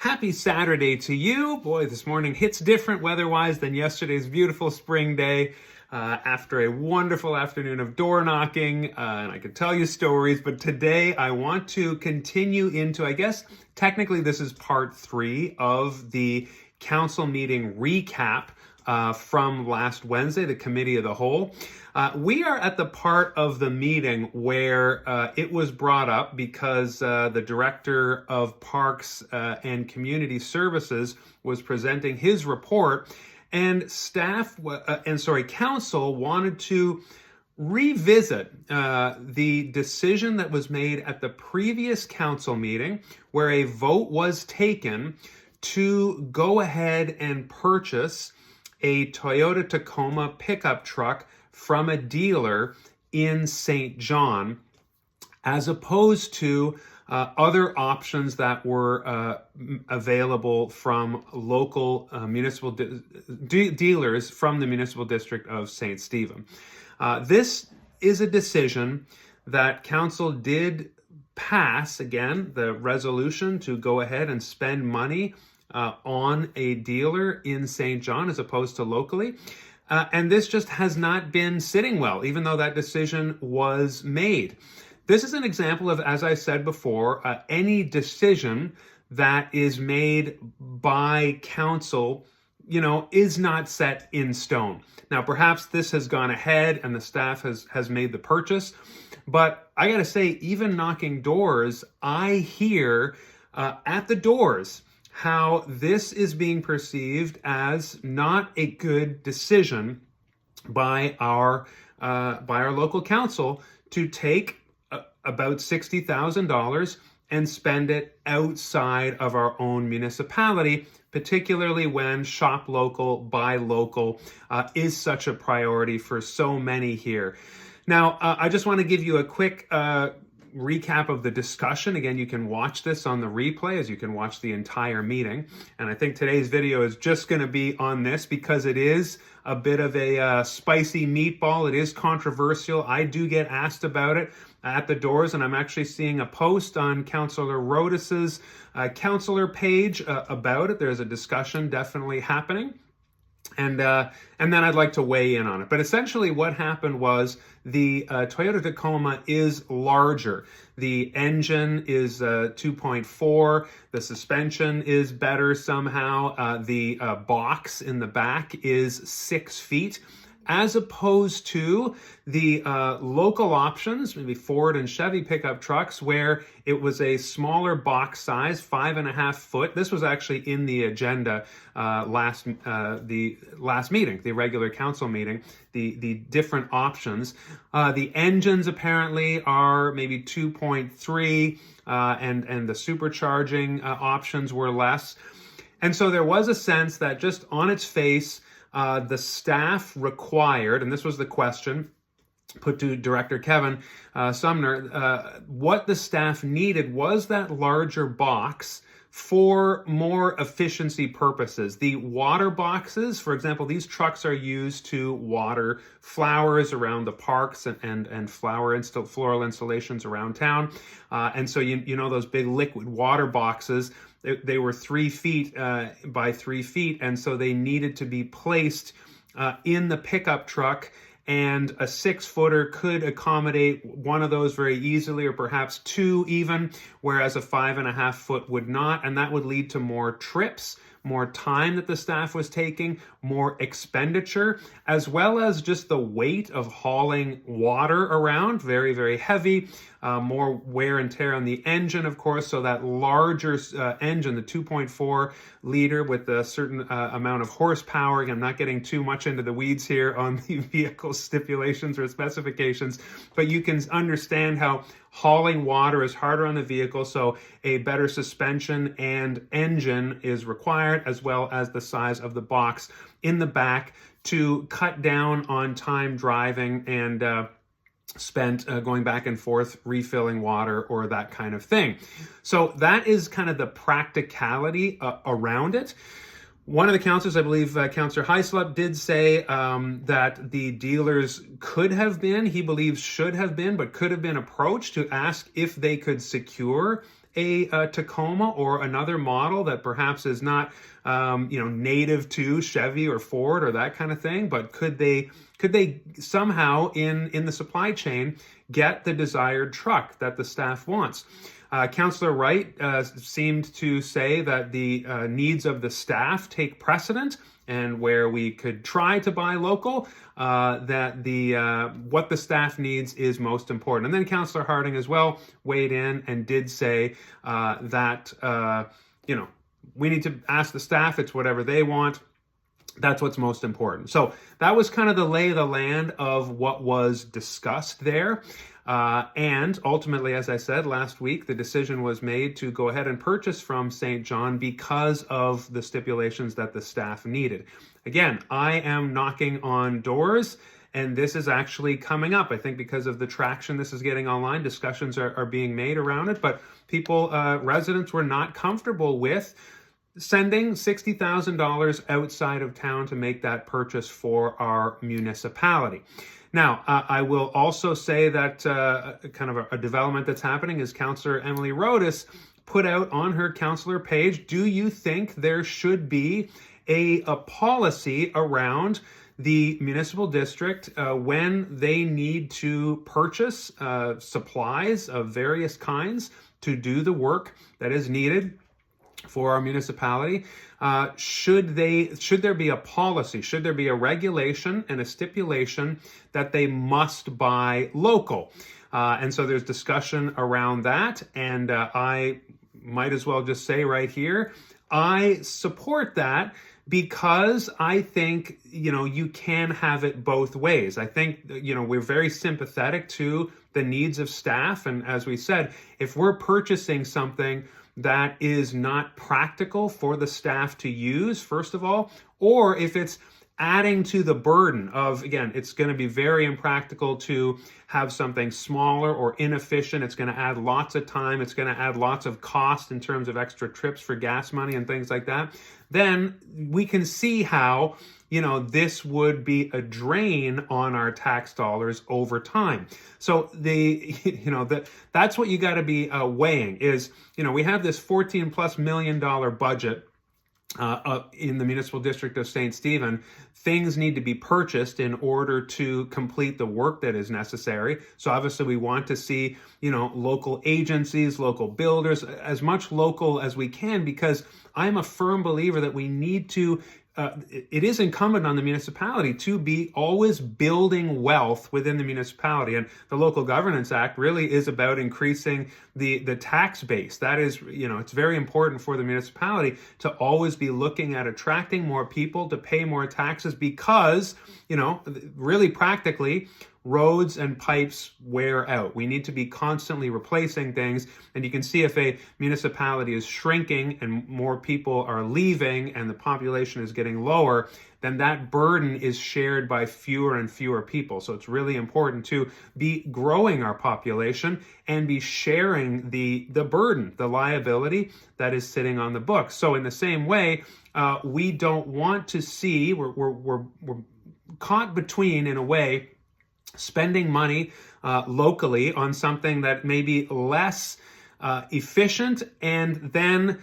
Happy Saturday to you. Boy, this morning hits different weather-wise than yesterday's beautiful spring day. After a wonderful afternoon of door knocking, and I could tell you stories, but today I want to continue into, I guess, technically this is part 3 of the council meeting recap from last Wednesday, the Committee of the Whole. We are at the part of the meeting where it was brought up because the Director of Parks and Community Services was presenting his report, and council wanted to revisit the decision that was made at the previous council meeting where a vote was taken to go ahead and purchase a Toyota Tacoma pickup truck from a dealer in St. John, as opposed to other options that were available from local municipal dealers from the municipal district of St. Stephen. This is a decision that council did pass, again, the resolution to go ahead and spend money on a dealer in St. John as opposed to locally. And this just has not been sitting well, even though that decision was made. This is an example of, as I said before, any decision that is made by council, is not set in stone. Now, perhaps this has gone ahead and the staff has made the purchase, but I got to say, even knocking doors, I hear at the doors how this is being perceived as not a good decision by our local council to take about $60,000 and spend it outside of our own municipality, particularly when shop local, buy local is such a priority for so many here. Now, I just want to give you a quick recap of the discussion. Again, you can watch this on the replay as you can watch the entire meeting. And I think today's video is just going to be on this because it is a bit of a spicy meatball. It is controversial. I do get asked about it at the doors, and I'm actually seeing a post on Councillor Rodis's councillor page about it. There's a discussion definitely happening. And then I'd like to weigh in on it. But essentially what happened was the Toyota Tacoma is larger. The engine is 2.4. The suspension is better somehow. The box in the back is 6 feet, as opposed to the local options, maybe Ford and Chevy pickup trucks, where it was a smaller box size, 5.5 foot. This was actually in the agenda the last meeting, the regular council meeting, the different options. The engines apparently are maybe 2.3, and the supercharging options were less. And so there was a sense that just on its face, the staff required, and this was the question put to Director Kevin Sumner, what the staff needed was that larger box for more efficiency purposes. The water boxes, for example, these trucks are used to water flowers around the parks and floral installations around town. And so, those big liquid water boxes, they were 3 feet by 3 feet, and so they needed to be placed in the pickup truck, and a 6-footer could accommodate one of those very easily, or perhaps 2 even, whereas a 5.5 foot would not, and that would lead to more trips, more time that the staff was taking, more expenditure, as well as just the weight of hauling water around, very, very heavy, more wear and tear on the engine, of course. So that larger engine, the 2.4 liter with a certain amount of horsepower. Again, I'm not getting too much into the weeds here on the vehicle stipulations or specifications, but you can understand how hauling water is harder on the vehicle, so a better suspension and engine is required, as well as the size of the box in the back to cut down on time driving and spent going back and forth refilling water or that kind of thing. So that is kind of the practicality around it. One of the councillors, I believe Councillor Heislop, did say that the dealers could have been, he believes should have been, but could have been approached to ask if they could secure a Tacoma or another model that perhaps is not native to Chevy or Ford or that kind of thing, but could they somehow in the supply chain get the desired truck that the staff wants? Councillor Wright seemed to say that the needs of the staff take precedent, and where we could try to buy local, that what the staff needs is most important. And then Councillor Harding as well weighed in and did say that we need to ask the staff. It's whatever they want. That's what's most important. So that was kind of the lay of the land of what was discussed there. And ultimately, as I said last week, the decision was made to go ahead and purchase from St. John because of the stipulations that the staff needed. Again, I am knocking on doors, and this is actually coming up. I think because of the traction this is getting online, discussions are being made around it, but residents were not comfortable with sending $60,000 outside of town to make that purchase for our municipality. Now, I will also say that kind of a development that's happening is Councillor Emily Rodas put out on her councillor page, do you think there should be a policy around the municipal district when they need to purchase supplies of various kinds to do the work that is needed for our municipality? Should there be a policy? Should there be a regulation and a stipulation that they must buy local? And so there's discussion around that. And I might as well just say right here, I support that, because I think, you can have it both ways. I think, we're very sympathetic to the needs of staff. And as we said, if we're purchasing something that is not practical for the staff to use, first of all, or if it's adding to the burden of, again, it's going to be very impractical to have something smaller or inefficient. It's going to add lots of time. It's going to add lots of cost in terms of extra trips for gas money and things like that. Then we can see how, this would be a drain on our tax dollars over time. So that's what you got to be weighing is, we have this $14+ million budget in the municipal district of St. Stephen. Things need to be purchased in order to complete the work that is necessary. So obviously we want to see, local agencies, local builders, as much local as we can, because I'm a firm believer that we need to it is incumbent on the municipality to be always building wealth within the municipality. And the Local Governance Act really is about increasing the tax base. That is, it's very important for the municipality to always be looking at attracting more people to pay more taxes, because, really practically, roads and pipes wear out. We need to be constantly replacing things. And you can see if a municipality is shrinking and more people are leaving and the population is getting lower, then that burden is shared by fewer and fewer people. So it's really important to be growing our population and be sharing the burden, the liability that is sitting on the books. So in the same way, we don't want to see, we're caught between, in a way, spending money locally on something that may be less efficient, and then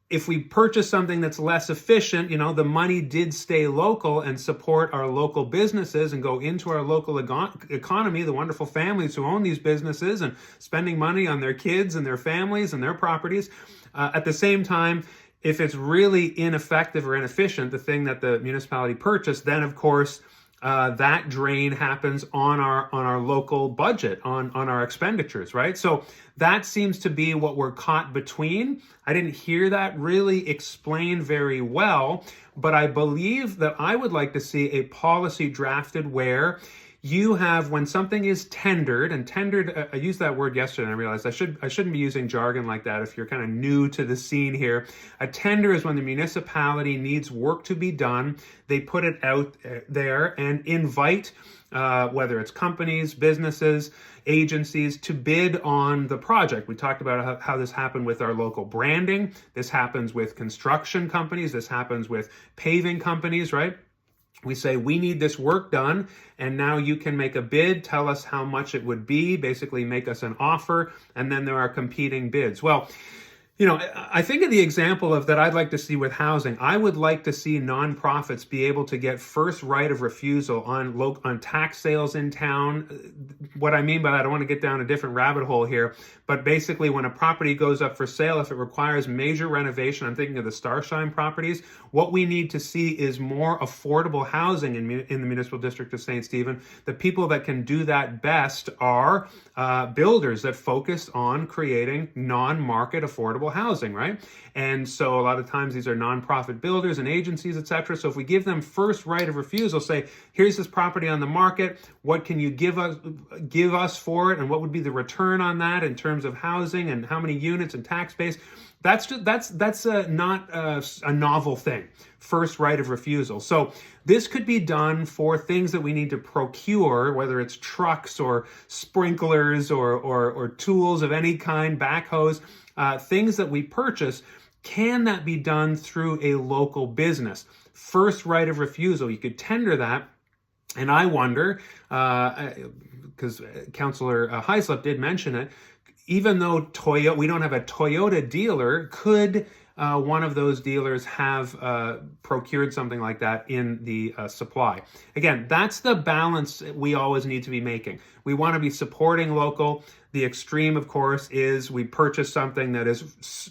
if we purchase something that's less efficient, the money did stay local and support our local businesses and go into our local economy, the wonderful families who own these businesses and spending money on their kids and their families and their properties. At the same time, if it's really ineffective or inefficient, the thing that the municipality purchased, then of course, that drain happens on our local budget, on our expenditures, right? So that seems to be what we're caught between. I didn't hear that really explained very well, but I believe that I would like to see a policy drafted where you have, when something is tendered, and tendered, I used that word yesterday and I realized I shouldn't be using jargon like that if you're kind of new to the scene here. A tender is when the municipality needs work to be done. They put it out there and invite, whether it's companies, businesses, agencies, to bid on the project. We talked about how this happened with our local branding. This happens with construction companies. This happens with paving companies, right? We say, we need this work done, and now you can make a bid, tell us how much it would be, basically make us an offer, and then there are competing bids. Well, You know, I think of the example of that I'd like to see with housing. I would like to see nonprofits be able to get first right of refusal on tax sales in town. What I mean by that, I don't want to get down a different rabbit hole here, but basically when a property goes up for sale, if it requires major renovation, I'm thinking of the Starshine properties, what we need to see is more affordable housing in the municipal district of St. Stephen. The people that can do that best are builders that focus on creating non-market affordable housing, right? And so a lot of times these are nonprofit builders and agencies, etc. So if we give them first right of refusal, say, here's this property on the market, what can you give us for it, and what would be the return on that in terms of housing and how many units and tax base? That's not a novel thing. First right of refusal. So this could be done for things that we need to procure, whether it's trucks or sprinklers or tools of any kind, backhoes, things that we purchase. Can that be done through a local business? First right of refusal. You could tender that. And I wonder, because Councillor Heislip did mention it, even though we don't have a Toyota dealer, could one of those dealers have procured something like that in the supply? Again, that's the balance we always need to be making. We want to be supporting local. The extreme, of course, is we purchase something that is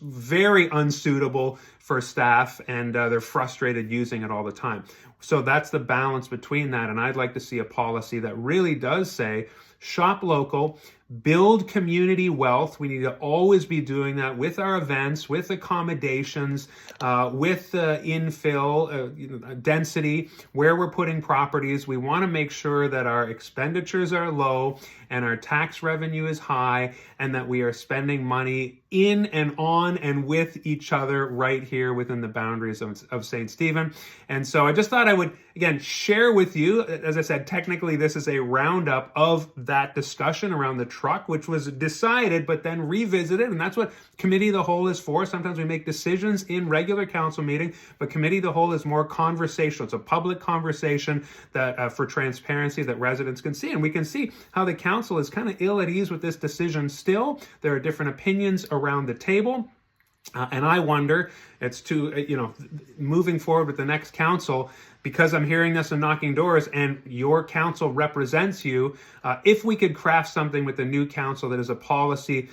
very unsuitable for staff and they're frustrated using it all the time. So that's the balance between that. And I'd like to see a policy that really does say, shop local, build community wealth. We need to always be doing that with our events, with accommodations, with infill, density, where we're putting properties. We want to make sure that our expenditures are low and our tax revenue is high, and that we are spending money in and on and with each other right here within the boundaries of St. Stephen. And so I just thought I would, again, share with you, as I said, technically this is a roundup of that discussion around the truck, which was decided but then revisited, and that's what Committee of the Whole is for. Sometimes we make decisions in regular council meeting, but Committee of the Whole is more conversational. It's a public conversation that for transparency that residents can see, and we can see how the council is kind of ill at ease with this decision still. There are different opinions around the table. And I wonder, moving forward with the next council, because I'm hearing this and knocking doors and your council represents you, if we could craft something with the new council that is a policy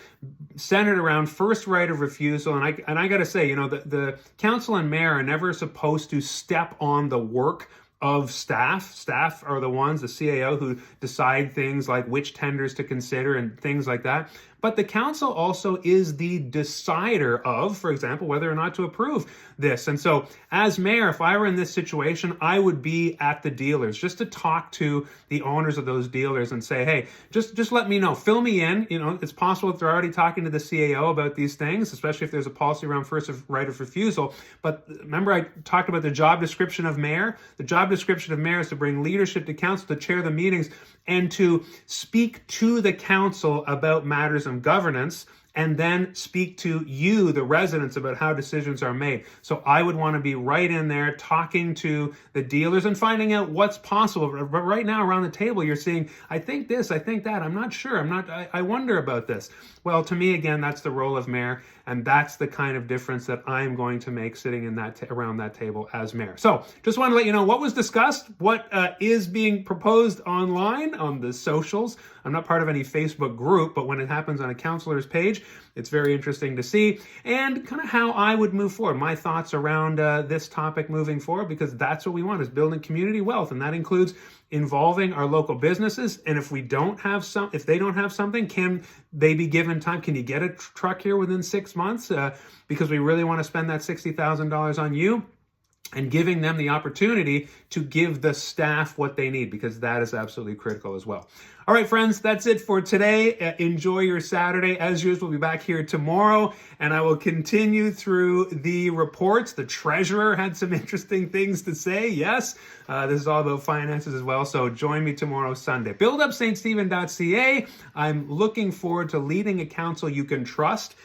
centered around first right of refusal. And I got to say, the council and mayor are never supposed to step on the work of staff. Staff are the ones, the CAO, who decide things like which tenders to consider and things like that. But the council also is the decider of, for example, whether or not to approve this. And so as mayor, if I were in this situation, I would be at the dealers just to talk to the owners of those dealers and say, hey, just let me know, fill me in. It's possible that they're already talking to the CAO about these things, especially if there's a policy around first right of refusal. But remember, I talked about the job description of mayor. The job description of mayor is to bring leadership to council, to chair the meetings, and to speak to the council about matters of governance, and then speak to you, the residents, about how decisions are made. So I would want to be right in there talking to the dealers and finding out what's possible. But right now around the table, you're seeing, I think this, I think that, I'm not sure, I wonder about this. Well, to me, again, that's the role of mayor, and that's the kind of difference that I'm going to make sitting in that around that table as mayor. So just want to let you know what was discussed, what is being proposed online on the socials. I'm not part of any Facebook group, but when it happens on a councilor's page, it's very interesting to see, and kind of how I would move forward, my thoughts around this topic moving forward, because that's what we want, is building community wealth, and that includes involving our local businesses. And if they don't have something, can they be given time? Can you get a truck here within 6 months? Because we really want to spend that $60,000 on you, and giving them the opportunity to give the staff what they need, because that is absolutely critical as well. All right, friends, that's it for today. Enjoy your Saturday. As usual, we'll be back here tomorrow, and I will continue through the reports. The treasurer had some interesting things to say. Yes, this is all about finances as well, so join me tomorrow, Sunday. BuildUpStStephen.ca. I'm looking forward to leading a council you can trust,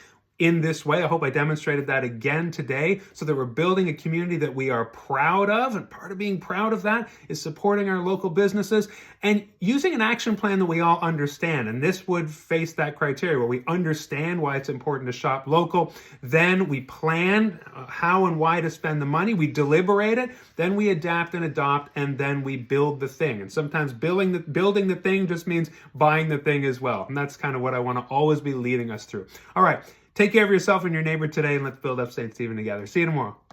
in this way. I hope I demonstrated that again today, so that we're building a community that we are proud of. And part of being proud of that is supporting our local businesses and using an action plan that we all understand. And this would face that criteria where we understand why it's important to shop local. Then we plan how and why to spend the money. We deliberate it. Then we adapt and adopt, and then we build the thing. And sometimes building the thing just means buying the thing as well. And that's kind of what I want to always be leading us through. All right. Take care of yourself and your neighbor today, and let's build up St. Stephen together. See you tomorrow.